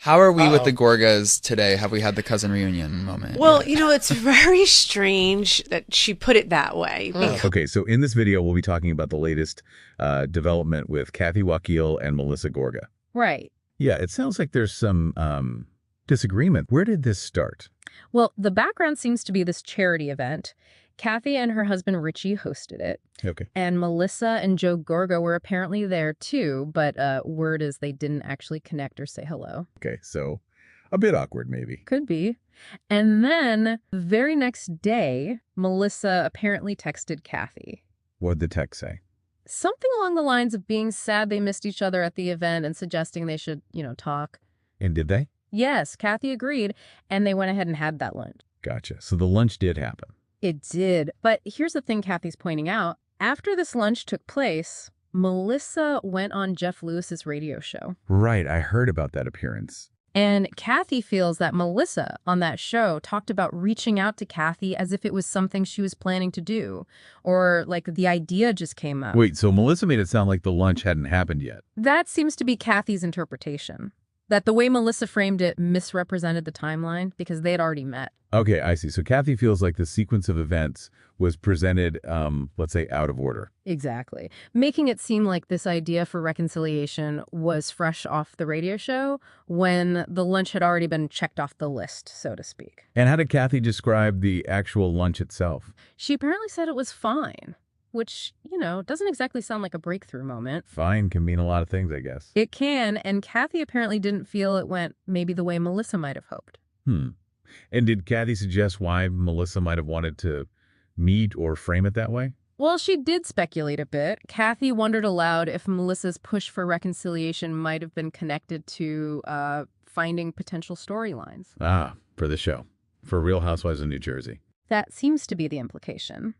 How are we with the Gorgas today? Have we had the cousin reunion moment? Well, it's very strange that she put it that way. Okay, so in this video, we'll be talking about the latest development with Kathy Wakile and Melissa Gorga. Right. Yeah, it sounds like there's some disagreement. Where did this start? Well, the background seems to be this charity event. Kathy and her husband Richie hosted it. Okay. And Melissa and Joe Gorga were apparently there too, but word is they didn't actually connect or say hello. Okay, so a bit awkward maybe. Could be. And then the very next day, Melissa apparently texted Kathy. What'd the text say? Something along the lines of being sad they missed each other at the event and suggesting they should, talk. And did they? Yes, Kathy agreed, and they went ahead and had that lunch. Gotcha. So the lunch did happen. It did. But here's the thing Kathy's pointing out. After this lunch took place, Melissa went on Jeff Lewis's radio show. Right. I heard about that appearance. And Kathy feels that Melissa on that show talked about reaching out to Kathy as if it was something she was planning to do, or like the idea just came up. Wait, so Melissa made it sound like the lunch hadn't happened yet. That seems to be Kathy's interpretation. That the way Melissa framed it misrepresented the timeline because they had already met. Okay, I see. So Kathy feels like the sequence of events was presented, let's say, out of order. Exactly. Making it seem like this idea for reconciliation was fresh off the radio show when the lunch had already been checked off the list, so to speak. And how did Kathy describe the actual lunch itself? She apparently said it was fine, which, doesn't exactly sound like a breakthrough moment. Fine can mean a lot of things, I guess. It can, and Kathy apparently didn't feel it went maybe the way Melissa might have hoped. And did Kathy suggest why Melissa might have wanted to meet or frame it that way? Well, she did speculate a bit. Kathy wondered aloud if Melissa's push for reconciliation might have been connected to finding potential storylines. Ah, for the show. For Real Housewives of New Jersey. That seems to be the implication.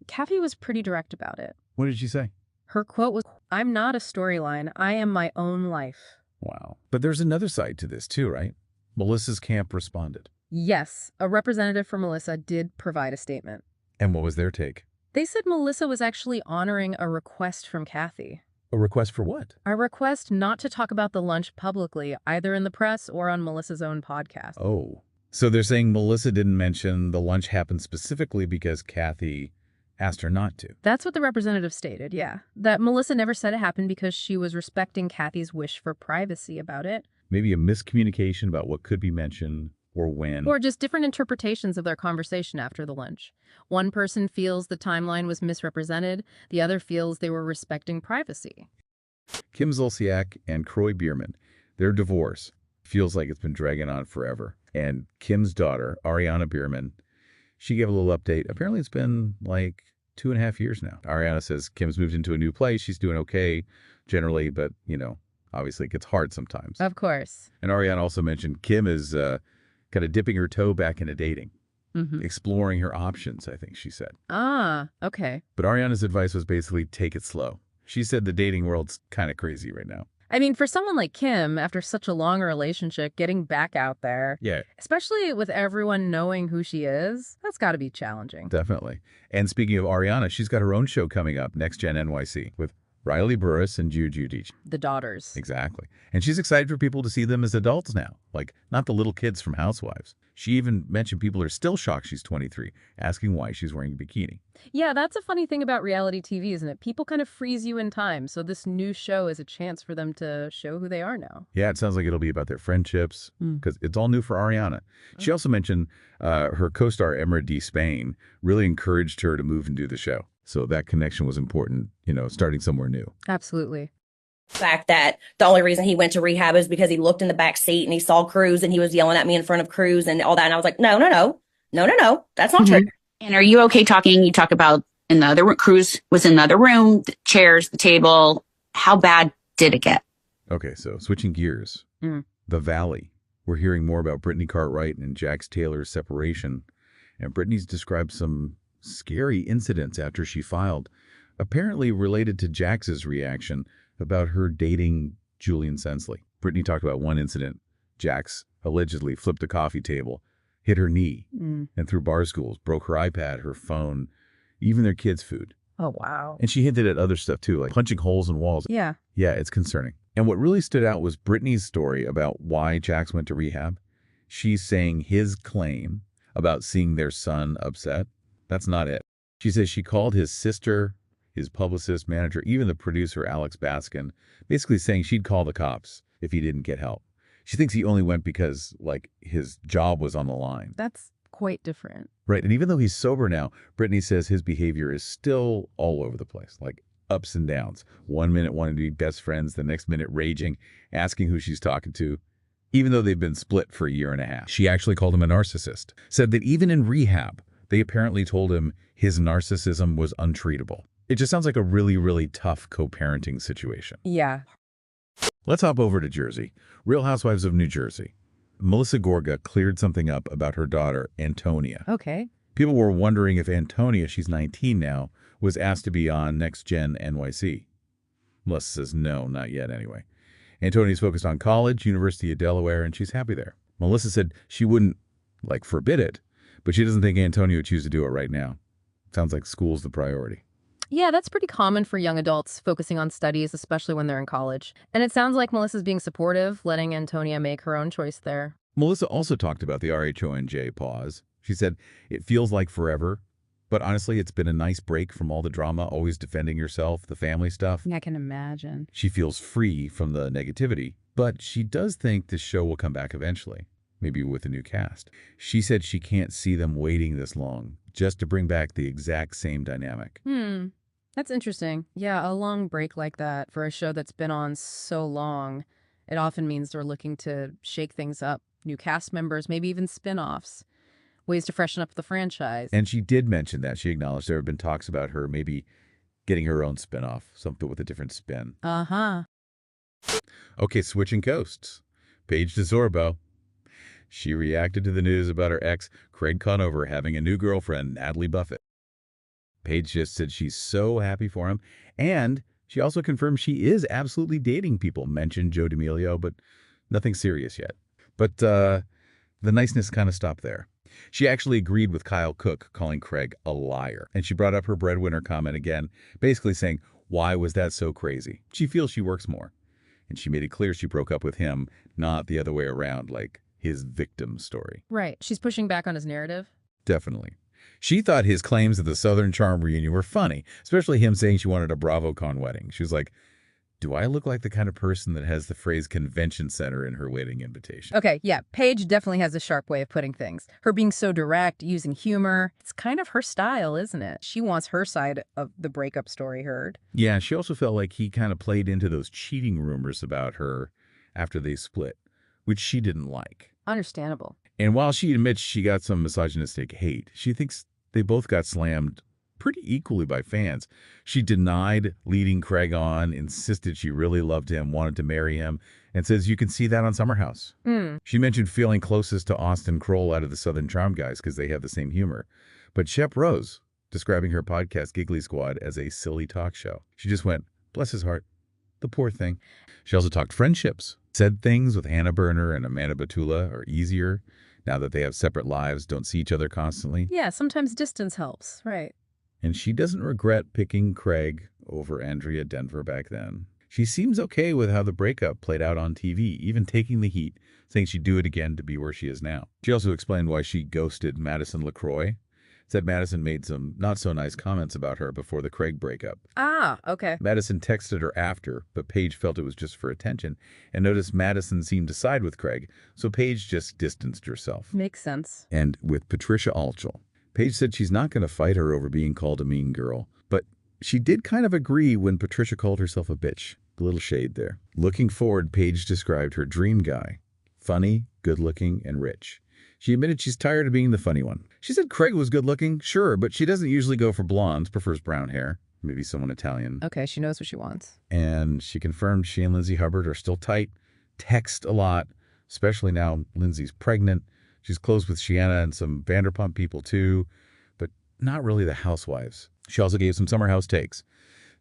Kathy was pretty direct about it. What did she say? Her quote was, "I'm not a storyline. I am my own life." Wow. But there's another side to this too, right? Melissa's camp responded. Yes, a representative for Melissa did provide a statement. And what was their take? They said Melissa was actually honoring a request from Kathy. A request for what? A request not to talk about the lunch publicly, either in the press or on Melissa's own podcast. Oh. So they're saying Melissa didn't mention the lunch happened specifically because Kathy asked her not to. That's what the representative stated, yeah. That Melissa never said it happened because she was respecting Kathy's wish for privacy about it. Maybe a miscommunication about what could be mentioned or when. Or just different interpretations of their conversation after the lunch. One person feels the timeline was misrepresented. The other feels they were respecting privacy. Kim Zolciak and Kroy Biermann, their divorce feels like it's been dragging on forever. And Kim's daughter, Ariana Biermann, she gave a little update. Apparently it's been like 2.5 years now. Ariana says Kim's moved into a new place. She's doing okay generally, but, obviously it gets hard sometimes. Of course. And Ariana also mentioned Kim is kind of dipping her toe back into dating, exploring her options, I think she said. Ah, okay. But Ariana's advice was basically take it slow. She said the dating world's kind of crazy right now. I mean, for someone like Kim, after such a long relationship, getting back out there, yeah, especially with everyone knowing who she is, that's got to be challenging. Definitely. And speaking of Ariana, she's got her own show coming up, Next Gen NYC, with Riley Burris and Judy. The daughters. Exactly. And she's excited for people to see them as adults now, like not the little kids from Housewives. She even mentioned people are still shocked she's 23, asking why she's wearing a bikini. Yeah, that's a funny thing about reality TV, isn't it? People kind of freeze you in time, so this new show is a chance for them to show who they are now. Yeah, it sounds like it'll be about their friendships, because it's all new for Ariana. She also mentioned her co-star, Emma D. Spain, really encouraged her to move and do the show. So that connection was important, starting somewhere new. Absolutely. Fact that the only reason he went to rehab is because he looked in the back seat and he saw Cruz and he was yelling at me in front of Cruz and all that. And I was like, no, that's not true. And are you okay talking? You talk about in the other room, Cruz was in the other room, the chairs, the table. How bad did it get? Okay, so switching gears. The Valley. We're hearing more about Brittany Cartwright and Jax Taylor's separation. And Brittany's described some scary incidents after she filed, apparently related to Jax's reaction about her dating Julian Sensley. Brittany talked about one incident. Jax allegedly flipped a coffee table, hit her knee, and threw bar stools, broke her iPad, her phone, even their kids' food. Oh, wow. And she hinted at other stuff too, like punching holes in walls. Yeah. Yeah, it's concerning. And what really stood out was Brittany's story about why Jax went to rehab. She's saying his claim about seeing their son upset, that's not it. She says she called his sister, his publicist, manager, even the producer, Alex Baskin, basically saying she'd call the cops if he didn't get help. She thinks he only went because, like, his job was on the line. That's quite different. Right, and even though he's sober now, Brittany says his behavior is still all over the place, like ups and downs. 1 minute wanting to be best friends, the next minute raging, asking who she's talking to, even though they've been split for a year and a half. She actually called him a narcissist, said that even in rehab, they apparently told him his narcissism was untreatable. It just sounds like a really, really tough co-parenting situation. Yeah. Let's hop over to Jersey. Real Housewives of New Jersey. Melissa Gorga cleared something up about her daughter, Antonia. Okay. People were wondering if Antonia, she's 19 now, was asked to be on Next Gen NYC. Melissa says no, not yet anyway. Antonia's focused on college, University of Delaware, and she's happy there. Melissa said she wouldn't, like, forbid it, but she doesn't think Antonia would choose to do it right now. Sounds like school's the priority. Yeah, that's pretty common for young adults focusing on studies, especially when they're in college. And it sounds like Melissa's being supportive, letting Antonia make her own choice there. Melissa also talked about the RHONJ pause. She said, it feels like forever, but honestly, it's been a nice break from all the drama, always defending yourself, the family stuff. I can imagine. She feels free from the negativity, but she does think this show will come back eventually, maybe with a new cast. She said she can't see them waiting this long just to bring back the exact same dynamic. That's interesting. Yeah, a long break like that for a show that's been on so long, it often means they're looking to shake things up. New cast members, maybe even spin-offs. Ways to freshen up the franchise. And she did mention that. She acknowledged there have been talks about her maybe getting her own spinoff, something with a different spin. Uh-huh. Okay, switching coasts. Paige DeSorbo. She reacted to the news about her ex, Craig Conover, having a new girlfriend, Natalie Buffett. Paige just said she's so happy for him, and she also confirmed she is absolutely dating people. Mentioned Joe D'Amelio, but nothing serious yet. But the niceness kind of stopped there. She actually agreed with Kyle Cook, calling Craig a liar. And she brought up her breadwinner comment again, basically saying, why was that so crazy? She feels she works more. And she made it clear she broke up with him, not the other way around, like his victim story. Right. She's pushing back on his narrative. Definitely. She thought his claims at the Southern Charm reunion were funny, especially him saying she wanted a BravoCon wedding. She was like, do I look like the kind of person that has the phrase convention center in her wedding invitation? Okay, yeah, Paige definitely has a sharp way of putting things. Her being so direct, using humor, it's kind of her style, isn't it? She wants her side of the breakup story heard. Yeah, she also felt like he kind of played into those cheating rumors about her after they split, which she didn't like. Understandable. And while she admits she got some misogynistic hate, she thinks they both got slammed pretty equally by fans. She denied leading Craig on, insisted she really loved him, wanted to marry him, and says you can see that on Summer House. She mentioned feeling closest to Austin Kroll out of the Southern Charm guys because they have the same humor. But Shep Rose, describing her podcast Giggly Squad as a silly talk show. She just went, bless his heart, the poor thing. She also talked friendships, said things with Hannah Berner and Amanda Batula are easier now that they have separate lives, don't see each other constantly. Yeah, sometimes distance helps, right. And she doesn't regret picking Craig over Andrea Denver back then. She seems okay with how the breakup played out on TV, even taking the heat, saying she'd do it again to be where she is now. She also explained why she ghosted Madison LaCroix. Said Madison made some not-so-nice comments about her before the Craig breakup. Ah, okay. Madison texted her after, but Paige felt it was just for attention, and noticed Madison seemed to side with Craig, so Paige just distanced herself. Makes sense. And with Patricia Altschul, Paige said she's not going to fight her over being called a mean girl, but she did kind of agree when Patricia called herself a bitch. A little shade there. Looking forward, Paige described her dream guy. Funny, good-looking, and rich. She admitted she's tired of being the funny one. She said Craig was good-looking, sure, but she doesn't usually go for blondes, prefers brown hair. Maybe someone Italian. Okay, she knows what she wants. And she confirmed she and Lindsay Hubbard are still tight, text a lot, especially now Lindsay's pregnant. She's close with Shiana and some Vanderpump people too, but not really the housewives. She also gave some Summer House takes.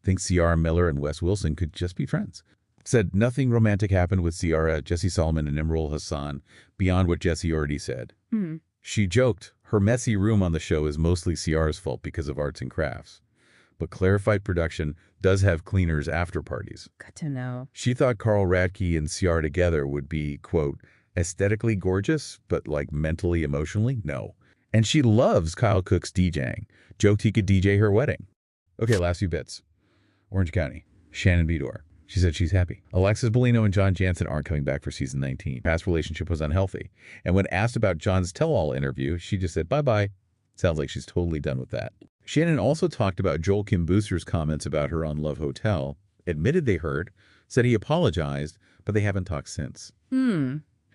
Thinks Ciara Miller and Wes Wilson could just be friends. Said nothing romantic happened with Ciara, Jesse Solomon, and Imrul Hassan beyond what Jesse already said. She joked her messy room on the show is mostly Ciara's fault because of arts and crafts. but Clarified Production does have cleaners after parties. Good to know. She thought Carl Radke and CR together would be, quote, aesthetically gorgeous, but like mentally, emotionally, no. And she loves Kyle Cook's DJing. Joked he could DJ her wedding. Okay, last few bits. Orange County. Shannon Beador. She said she's happy. Alexis, Bellino, and John Janssen aren't coming back for season 19. Past relationship was unhealthy. And when asked about John's tell-all interview, she just said, bye-bye. Sounds like she's totally done with that. Shannon also talked about Joel Kim Booster's comments about her on Love Hotel, admitted they heard, said he apologized, but they haven't talked since.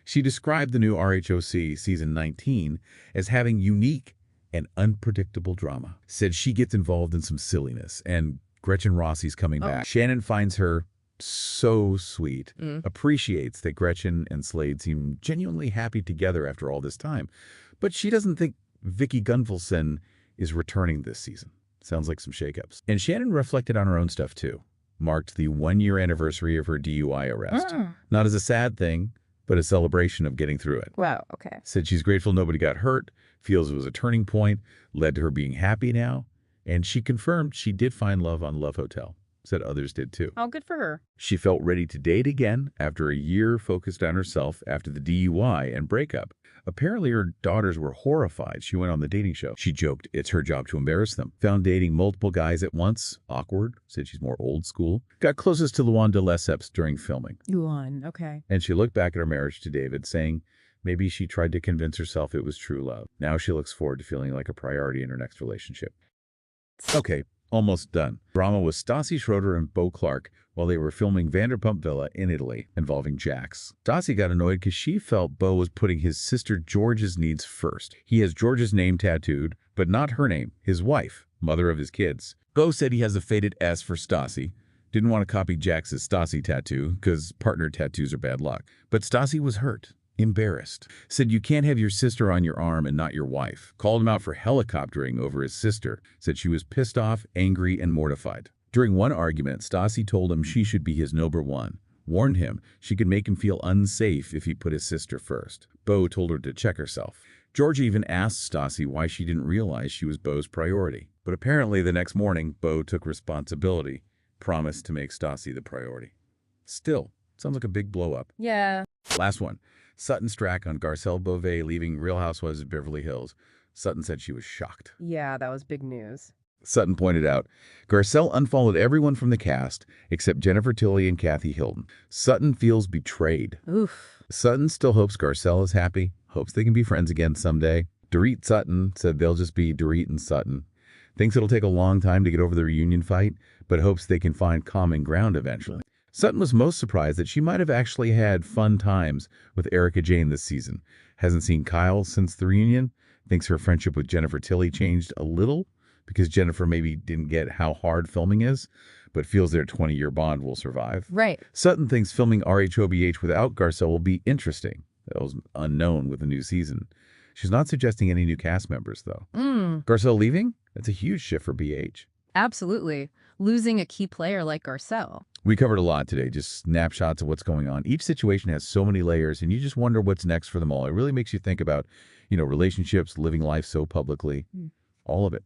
She described the new RHOC season 19 as having unique and unpredictable drama. Said she gets involved in some silliness, and Gretchen Rossi's coming back. Shannon finds her so sweet, appreciates that Gretchen and Slade seem genuinely happy together after all this time, but she doesn't think Vicky Gunvalson is returning this season. Sounds like some shakeups. And Shannon reflected on her own stuff too. Marked the 1-year anniversary of her DUI arrest. Not as a sad thing, but a celebration of getting through it. Wow, okay. Said she's grateful nobody got hurt, feels it was a turning point, led to her being happy now, and she confirmed she did find love on Love Hotel. Said others did too. Oh, good for her. She felt ready to date again after a year focused on herself after the DUI and breakup. Apparently her daughters were horrified she went on the dating show. She joked it's her job to embarrass them. Found dating multiple guys at once awkward. Said she's more old school. Got closest to Luan de Lesseps during filming. Luan, okay. And she looked back at her marriage to David, saying maybe she tried to convince herself it was true love. Now she looks forward to feeling like a priority in her next relationship. Okay, almost done. Drama was Stassi Schroeder and Beau Clark while they were filming Vanderpump Villa in Italy, involving Jax. Stassi got annoyed because she felt Beau was putting his sister George's needs first. He has George's name tattooed, but not her name, his wife, mother of his kids. Beau said he has a faded S for Stassi. Didn't want to copy Jax's Stassi tattoo because partner tattoos are bad luck. But Stassi was hurt. Embarrassed. Said you can't have your sister on your arm and not your wife. Called him out for helicoptering over his sister. Said she was pissed off, angry, and mortified. During one argument, Stassi told him she should be his number one. Warned him she could make him feel unsafe if he put his sister first. Beau told her to check herself. George even asked Stassi why she didn't realize she was Beau's priority. But apparently the next morning, Beau took responsibility, promised to make Stassi the priority. Still, sounds like a big blow-up. Yeah. Last one. Sutton Stracke on Garcelle Beauvais leaving Real Housewives of Beverly Hills. Sutton said she was shocked. Yeah, that was big news. Sutton pointed out, Garcelle unfollowed everyone from the cast except Jennifer Tilly and Kathy Hilton. Sutton feels betrayed. Oof. Sutton still hopes Garcelle is happy, hopes they can be friends again someday. Dorit Sutton said they'll just be Dorit and Sutton. Thinks it'll take a long time to get over the reunion fight, but hopes they can find common ground eventually. Sutton was most surprised that she might have actually had fun times with Erica Jane this season. Hasn't seen Kyle since the reunion. Thinks her friendship with Jennifer Tilly changed a little because Jennifer maybe didn't get how hard filming is, but feels their 20-year bond will survive. Right. Sutton thinks filming RHOBH without Garcelle will be interesting. That was unknown with the new season. She's not suggesting any new cast members, though. Garcelle leaving? That's a huge shift for BH. Absolutely. Losing a key player like Garcelle. We covered a lot today, just snapshots of what's going on. Each situation has so many layers, and you just wonder what's next for them all. It really makes you think about, relationships, living life so publicly, all of it.